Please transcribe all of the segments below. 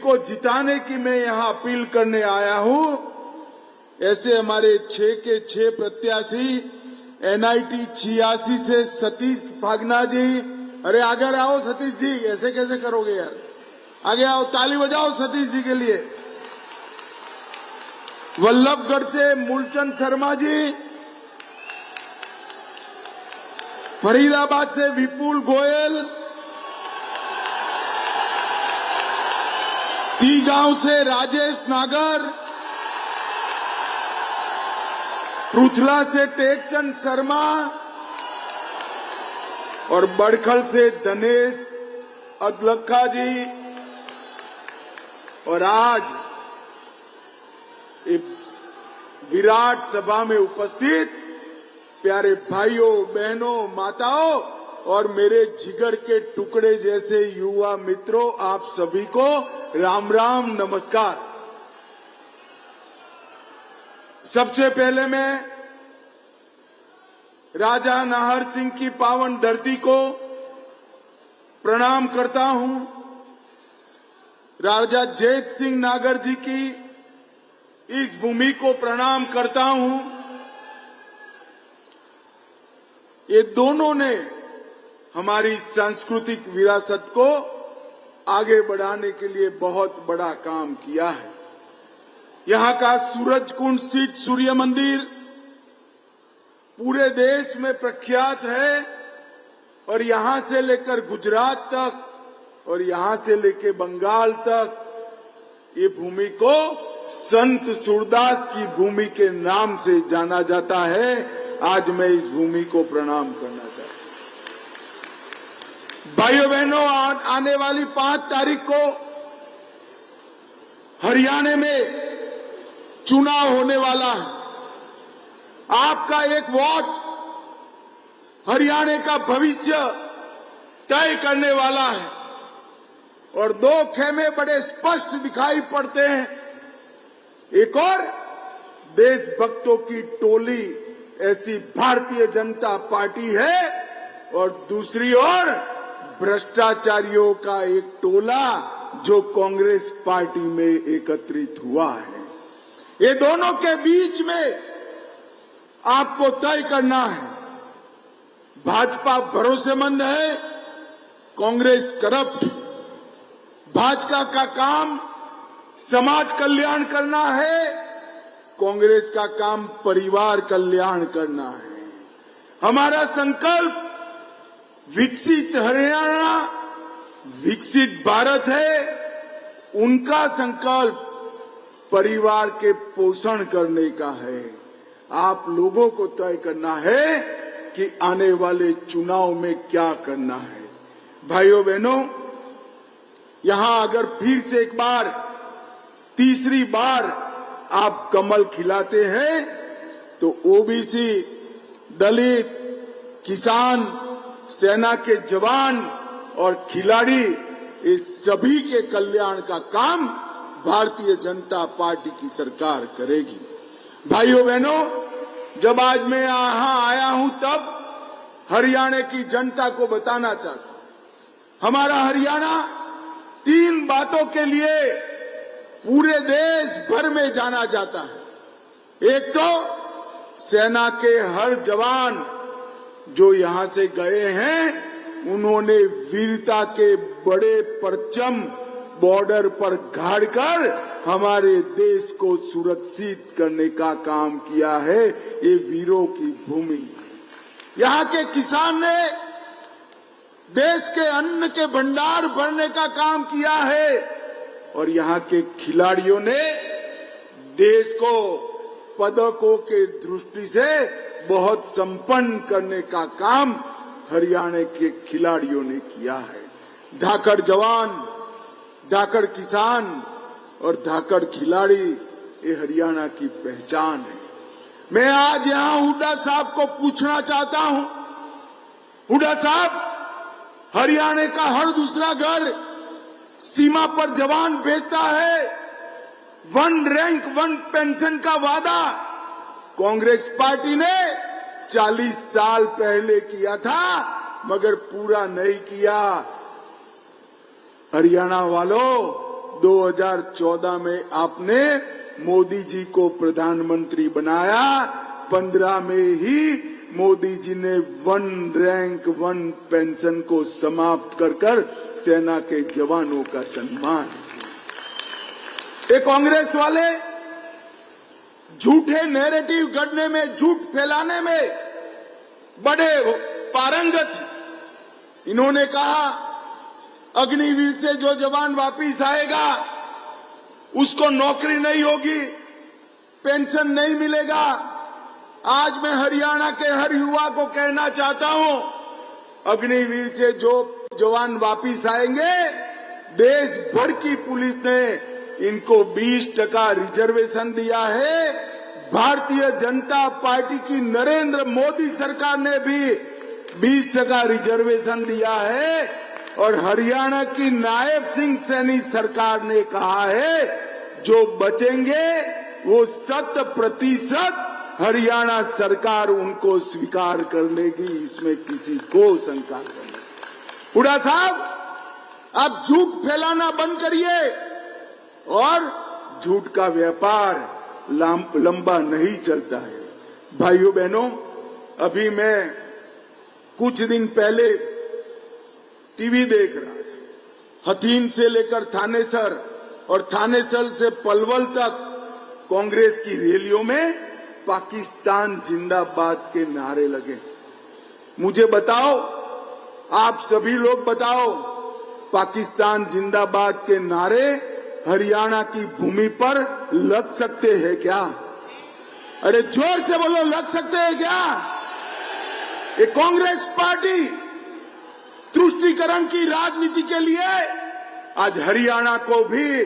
जिनको जिताने की मैं यहां अपील करने आया हूं, ऐसे हमारे 6 के 6 प्रत्याशी NIT 86 से सतीश भागना जी। अरे आगे आओ सतीश जी, ऐसे कैसे करोगे यार, आगे आओ, ताली बजाओ सतीश जी के लिए। वल्लभगढ़ से मूलचंद शर्मा जी, फरीदाबाद से विपुल गोयल, तीगांव से राजेश नागर, पृथला से टेकचंद शर्मा और बड़खल से धनेश अदलखा जी। और आज विराट सभा में उपस्थित प्यारे भाइयों, बहनों, माताओं और मेरे जिगर के टुकड़े जैसे युवा मित्रों, आप सभी को राम राम, नमस्कार। सबसे पहले मैं राजा नाहर सिंह की पावन धरती को प्रणाम करता हूं। राजा जैत सिंह नागर जी की इस भूमि को प्रणाम करता हूं। ये दोनों ने हमारी सांस्कृतिक विरासत को आगे बढ़ाने के लिए बहुत बड़ा काम किया है। यहाँ का सूरजकुंड स्थित सूर्य मंदिर पूरे देश में प्रख्यात है और यहाँ से लेकर गुजरात तक और यहाँ से लेकर बंगाल तक ये भूमि को संत सूरदास की भूमि के नाम से जाना जाता है। आज मैं इस भूमि को प्रणाम करना चाहता हूं। भाइयों बहनों, आने वाली 5 तारीख को हरियाणा में चुनाव होने वाला है। आपका एक वोट हरियाणा का भविष्य तय करने वाला है और 2 खेमे बड़े स्पष्ट दिखाई पड़ते हैं। एक और देशभक्तों की टोली ऐसी भारतीय जनता पार्टी है और दूसरी ओर भ्रष्टाचारियों का एक टोला जो कांग्रेस पार्टी में एकत्रित हुआ है। ये दोनों के बीच में आपको तय करना है। भाजपा भरोसेमंद है, कांग्रेस करप्ट। भाजपा का काम समाज कल्याण करना है, कांग्रेस का काम परिवार कल्याण करना है। हमारा संकल्प विकसित हरियाणा, विकसित भारत है। उनका संकल्प परिवार के पोषण करने का है। आप लोगों को तय करना है कि आने वाले चुनाव में क्या करना है। भाइयों बहनों, यहां अगर फिर से एक बार, तीसरी बार आप कमल खिलाते हैं तो ओबीसी, दलित, किसान, सेना के जवान और खिलाड़ी, इस सभी के कल्याण का काम भारतीय जनता पार्टी की सरकार करेगी। भाइयों बहनों, जब आज मैं यहां आया हूं तब हरियाणा की जनता को बताना चाहता हूं, हमारा हरियाणा 3 बातों के लिए पूरे देश भर में जाना जाता है। एक तो सेना के हर जवान जो यहां से गए हैं, उन्होंने वीरता के बड़े परचम बॉर्डर पर गाड़कर हमारे देश को सुरक्षित करने का काम किया है। ये वीरों की भूमि है। यहाँ के किसान ने देश के अन्न के भंडार भरने का काम किया है और यहाँ के खिलाड़ियों ने देश को पदकों के दृष्टि से बहुत संपन्न करने का काम हरियाणा के खिलाड़ियों ने किया है। धाकड़ जवान, धाकड़ किसान और धाकड़ खिलाड़ी, ये हरियाणा की पहचान है। मैं आज यहां हुड्डा साहब को पूछना चाहता हूं, हुड्डा साहब, हरियाणा का हर दूसरा घर सीमा पर जवान भेजता है। 1 रैंक 1 पेंशन का वादा कांग्रेस पार्टी ने 40 साल पहले किया था, मगर पूरा नहीं किया। हरियाणा वालों, 2014 में आपने मोदी जी को प्रधानमंत्री बनाया। 15 में ही मोदी जी ने 1 रैंक 1 पेंशन को समाप्त कर सेना के जवानों का सम्मान किया। ये कांग्रेस वाले झूठे नैरेटिव गढ़ने में, झूठ फैलाने में बड़े पारंगत हैं। इन्होंने कहा अग्निवीर से जो जवान वापिस आएगा उसको नौकरी नहीं होगी, पेंशन नहीं मिलेगा। आज मैं हरियाणा के हर युवा को कहना चाहता हूं, अग्निवीर से जो जवान वापिस आएंगे, देश भर की पुलिस ने इनको 20% रिजर्वेशन दिया है। भारतीय जनता पार्टी की नरेंद्र मोदी सरकार ने भी 20% रिजर्वेशन दिया है और हरियाणा की नायब सिंह सैनी सरकार ने कहा है जो बचेंगे वो 100% हरियाणा सरकार उनको स्वीकार कर लेगी, इसमें किसी को शंका नहीं। हुड्डा साहब, आप झूठ फैलाना बंद करिए और झूठ का व्यापार लंबा नहीं चलता है। भाइयों बहनों, अभी मैं कुछ दिन पहले टीवी देख रहा था। हथीन से लेकर थानेसर और थानेसर से पलवल तक कांग्रेस की रैलियों में पाकिस्तान जिंदाबाद के नारे लगे। मुझे बताओ, आप सभी लोग बताओ, पाकिस्तान जिंदाबाद के नारे हरियाणा की भूमि पर लग सकते हैं क्या? अरे जोर से बोलो, लग सकते हैं क्या? ये कांग्रेस पार्टी तुष्टीकरण की राजनीति के लिए आज हरियाणा को भी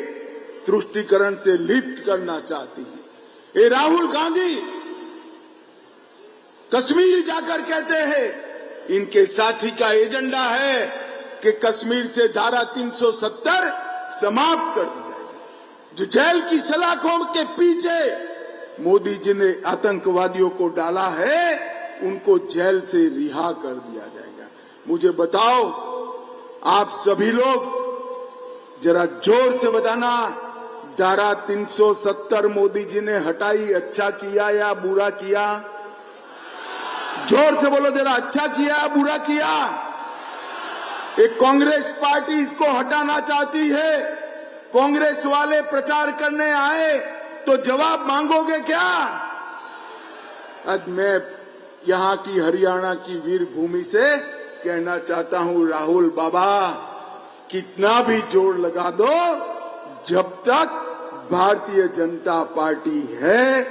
तुष्टीकरण से लिप्त करना चाहती है। ये राहुल गांधी कश्मीर जाकर कहते हैं इनके साथी का एजेंडा है कि कश्मीर से धारा 370 समाप्त कर दी जाएगी। जो जेल की सलाखों के पीछे मोदी जी ने आतंकवादियों को डाला है, उनको जेल से रिहा कर दिया जाएगा। मुझे बताओ, आप सभी लोग जरा जोर से बताना, धारा 370 मोदी जी ने हटाई, अच्छा किया या बुरा किया? जोर से बोलो जरा, अच्छा किया या बुरा किया? एक कांग्रेस पार्टी इसको हटाना चाहती है। कांग्रेस वाले प्रचार करने आए तो जवाब मांगोगे क्या? आज मैं यहाँ की हरियाणा की वीर भूमि से कहना चाहता हूँ, राहुल बाबा, कितना भी जोर लगा दो, जब तक भारतीय जनता पार्टी है,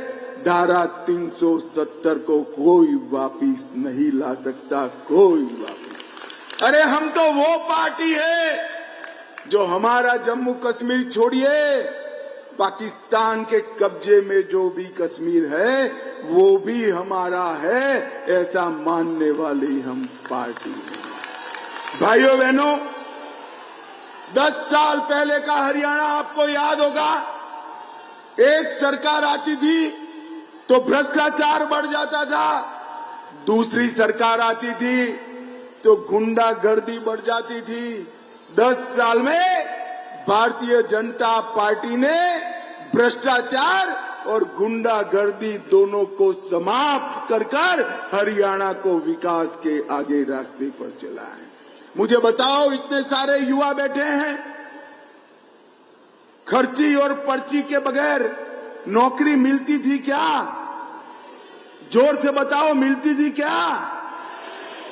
धारा 370 को कोई वापिस नहीं ला सकता, कोई वापिस। अरे हम तो वो पार्टी है जो हमारा जम्मू कश्मीर छोड़िए, पाकिस्तान के कब्जे में जो भी कश्मीर है वो भी हमारा है, ऐसा मानने वाली हम पार्टी है। भाइयों बहनों, 10 साल पहले का हरियाणा आपको याद होगा। एक सरकार आती थी तो भ्रष्टाचार बढ़ जाता था, दूसरी सरकार आती थी तो गुंडागर्दी बढ़ जाती थी। 10 साल में भारतीय जनता पार्टी ने भ्रष्टाचार और गुंडागर्दी दोनों को समाप्त कर हरियाणा को विकास के आगे रास्ते पर चला है। मुझे बताओ, इतने सारे युवा बैठे हैं, खर्ची और पर्ची के बगैर नौकरी मिलती थी क्या? जोर से बताओ, मिलती थी क्या?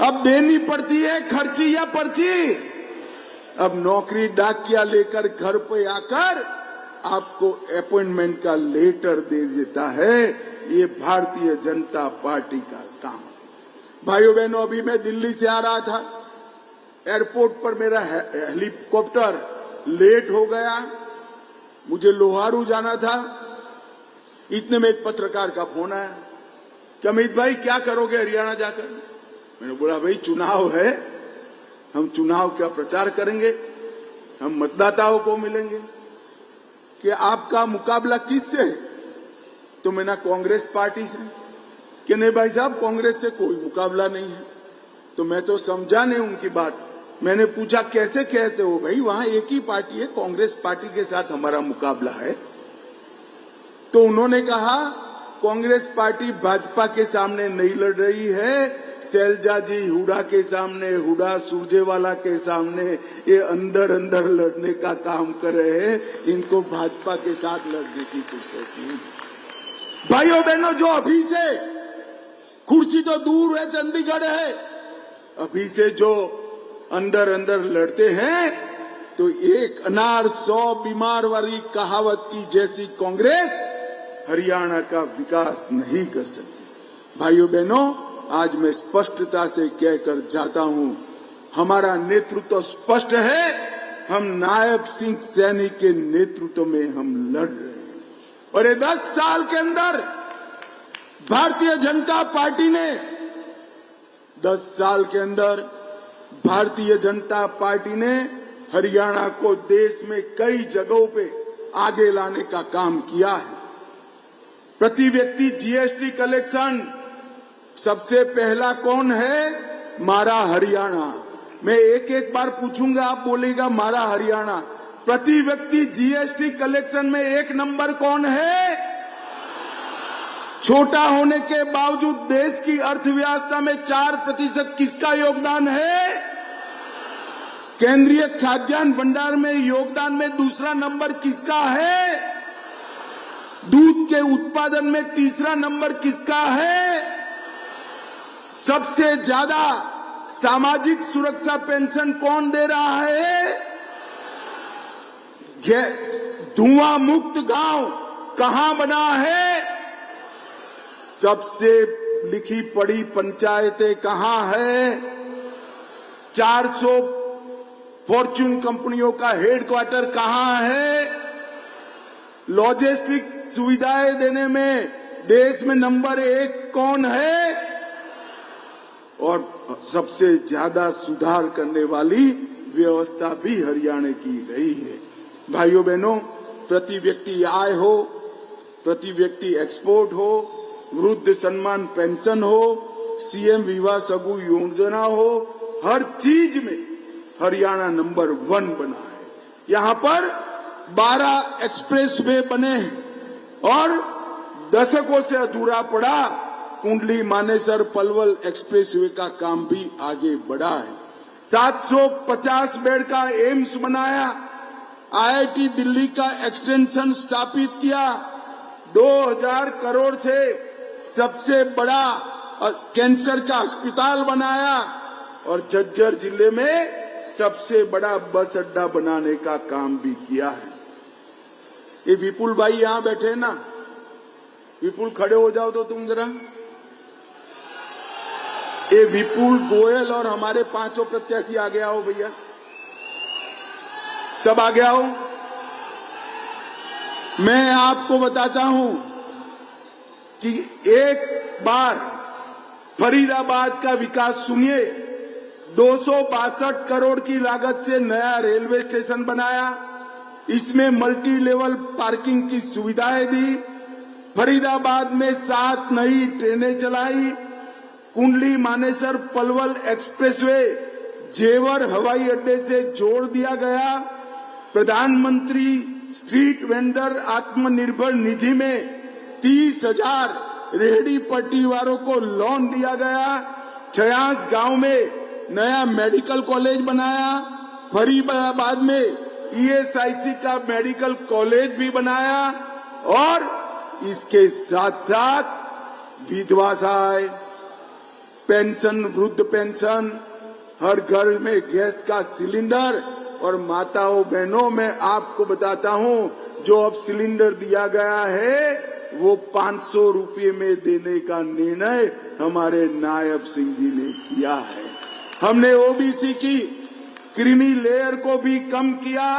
अब देनी पड़ती है खर्ची या पर्ची। अब नौकरी डाकिया लेकर घर पे आकर आपको अपॉइंटमेंट का लेटर दे देता है। ये भारतीय जनता पार्टी का काम। भाइयों बहनों, अभी मैं दिल्ली से आ रहा था, एयरपोर्ट पर मेरा हेलीकॉप्टर लेट हो गया, मुझे लोहारू जाना था। इतने में एक पत्रकार का फोन आया कि अमित भाई क्या करोगे हरियाणा जाकर? मैंने बोला भाई चुनाव है, हम चुनाव का प्रचार करेंगे, हम मतदाताओं को मिलेंगे। कि आपका मुकाबला किससे है? तो मैंने कांग्रेस पार्टी से। कि नहीं भाई साहब, कांग्रेस से कोई मुकाबला नहीं है। तो मैं तो समझा नहीं उनकी बात। मैंने पूछा कैसे कहते हो भाई, वहां एक ही पार्टी है, कांग्रेस पार्टी के साथ हमारा मुकाबला है। तो उन्होंने कहा कांग्रेस पार्टी भाजपा के सामने नहीं लड़ रही है, शैलजा जी हुडा के सामने, हुडा सुरजेवाला के सामने ये अंदर अंदर लड़ने का काम कर रहे हैं, इनको भाजपा के साथ लड़ने की कोशिश की। भाइयों बहनों, जो अभी से, कुर्सी तो दूर है, चंडीगढ़ है, अभी से जो अंदर अंदर लड़ते हैं, तो एक अनार 100 बीमार वाली कहावत की जैसी कांग्रेस हरियाणा का विकास नहीं कर सकती। भाइयों बहनों, आज मैं स्पष्टता से कहकर जाता हूं, हमारा नेतृत्व स्पष्ट है, हम नायब सिंह सैनी के नेतृत्व में हम लड़ रहे हैं। और ये 10 साल के अंदर भारतीय जनता पार्टी ने 10 साल के अंदर भारतीय जनता पार्टी ने हरियाणा को देश में कई जगहों पे आगे लाने का काम किया है। प्रति व्यक्ति जीएसटी कलेक्शन सबसे पहला कौन है? मारा हरियाणा। मैं एक एक बार पूछूंगा, आप बोलेगा मारा हरियाणा। प्रति व्यक्ति जीएसटी कलेक्शन में 1 नंबर कौन है? छोटा होने के बावजूद देश की अर्थव्यवस्था में 4% किसका योगदान है? केंद्रीय खाद्यान्न भंडार में योगदान में दूसरा नंबर किसका है? दूध के उत्पादन में तीसरा नंबर किसका है? सबसे ज्यादा सामाजिक सुरक्षा पेंशन कौन दे रहा है? धुआं मुक्त गांव कहां बना है? सबसे लिखी पढ़ी पंचायतें कहां है? 400 फॉर्च्यून कंपनियों का हेडक्वार्टर कहां है? लॉजिस्टिक सुविधाएं देने में देश में नंबर 1 कौन है? और सबसे ज्यादा सुधार करने वाली व्यवस्था भी हरियाणा की रही है। भाइयों बहनों, प्रति व्यक्ति आय हो, प्रति व्यक्ति एक्सपोर्ट हो, वृद्ध सम्मान पेंशन हो, सीएम विवाह सगु योजना हो, हर चीज में हरियाणा नंबर 1 बना है। यहाँ पर 12 एक्सप्रेसवे बने हैं और दशकों से अधूरा पड़ा कुंडली मानेसर पलवल एक्सप्रेसवे का काम भी आगे बढ़ा है। 750 बेड का एम्स बनाया, आईआईटी दिल्ली का एक्सटेंशन स्थापित किया, 2000 करोड़ से सबसे बड़ा कैंसर का अस्पताल बनाया और झज्जर जिले में सबसे बड़ा बस अड्डा बनाने का काम भी किया है। ये विपुल भाई यहां बैठे ना, विपुल खड़े हो जाओ तो तुम जरा। ये विपुल गोयल और हमारे 5 प्रत्याशी आगे आओ भैया, सब आगे आओ। मैं आपको बताता हूं कि एक बार फरीदाबाद का विकास सुनिए। 262 करोड़ की लागत से नया रेलवे स्टेशन बनाया, इसमें मल्टी लेवल पार्किंग की सुविधाएं दी, फरीदाबाद में 7 नई ट्रेनें चलाई, कुंडली मानेसर पलवल एक्सप्रेसवे जेवर हवाई अड्डे से जोड़ दिया गया, प्रधानमंत्री स्ट्रीट वेंडर आत्मनिर्भर निधि में 30,000 रेहड़ी पट्टी वालों को लोन दिया गया, 56 गांव में नया मेडिकल कॉलेज बनाया, फरीदाबाद में ईएसआईसी का मेडिकल कॉलेज भी बनाया और इसके साथ साथ विधवा सहाय पेंशन, वृद्ध पेंशन, हर घर में गैस का सिलेंडर। और माताओं बहनों, मैं आपको बताता हूं, जो अब सिलेंडर दिया गया है वो 500 रुपये में देने का निर्णय हमारे नायब सिंह जी ने किया है। हमने ओबीसी की क्रीमी लेयर को भी कम किया,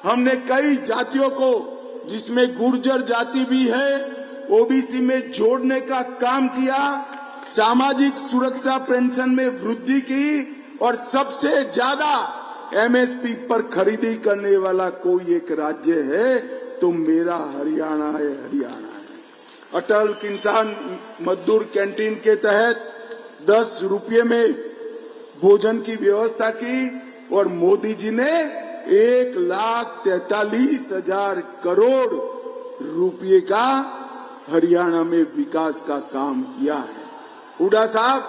हमने कई जातियों को, जिसमें गुर्जर जाति भी है, ओबीसी में जोड़ने का काम किया, सामाजिक सुरक्षा पेंशन में वृद्धि की और सबसे ज्यादा एमएसपी पर खरीदी करने वाला कोई एक राज्य है तो मेरा हरियाणा है, हरियाणा है। अटल किसान मजदूर कैंटीन के तहत 10 रुपये में भोजन की व्यवस्था की, और मोदी जी ने 1,43,000 करोड़ रुपए का हरियाणा में विकास का काम किया है। हुड्डा साहब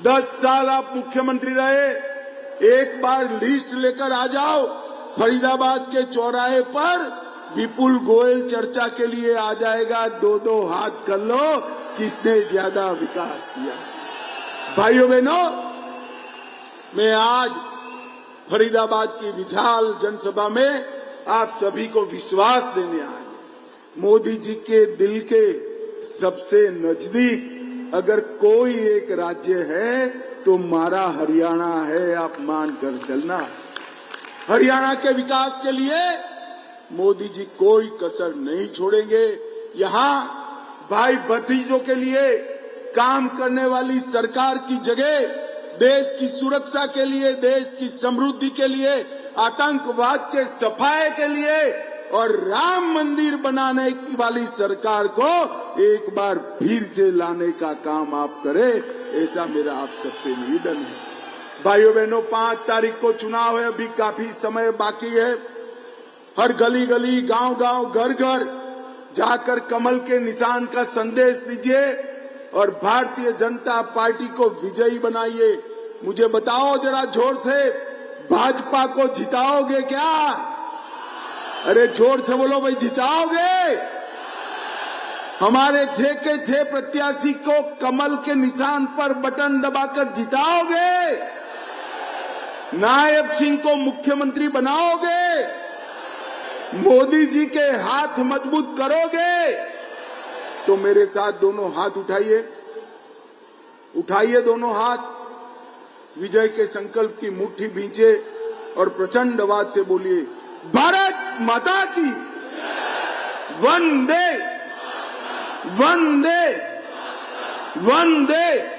10 साल आप मुख्यमंत्री रहे, एक बार लिस्ट लेकर आ जाओ, फरीदाबाद के चौराहे पर विपुल गोयल चर्चा के लिए आ जाएगा, 2-2 हाथ कर लो किसने ज्यादा विकास किया। भाइयों बहनों, मैं आज फरीदाबाद की विशाल जनसभा में आप सभी को विश्वास देने आया। मोदी जी के दिल के सबसे नजदीक अगर कोई एक राज्य है तो हमारा हरियाणा है, आप मानकर चलना। हरियाणा के विकास के लिए मोदी जी कोई कसर नहीं छोड़ेंगे। यहाँ भाई भतीजों के लिए काम करने वाली सरकार की जगह देश की सुरक्षा के लिए, देश की समृद्धि के लिए, आतंकवाद के सफाए के लिए और राम मंदिर बनाने की वाली सरकार को एक बार फिर से लाने का काम आप करें, ऐसा मेरा आप सबसे निवेदन है। भाइयों बहनों, 5 तारीख को चुनाव है, अभी काफी समय बाकी है। हर गली गली, गांव गांव, घर घर जाकर कमल के निशान का संदेश दीजिए और भारतीय जनता पार्टी को विजयी बनाइए। मुझे बताओ जरा जोर से, भाजपा को जिताओगे क्या? अरे जोर से बोलो भाई, जिताओगे? हमारे 6 के 6 प्रत्याशी को कमल के निशान पर बटन दबाकर जिताओगे? नायब सिंह को मुख्यमंत्री बनाओगे? मोदी जी के हाथ मजबूत करोगे? तो मेरे साथ दोनों हाथ उठाइए, उठाइए दोनों हाथ, विजय के संकल्प की मुट्ठी भींचे और प्रचंड आवाज से बोलिए, भारत माता की वंदे वंदे वंदे।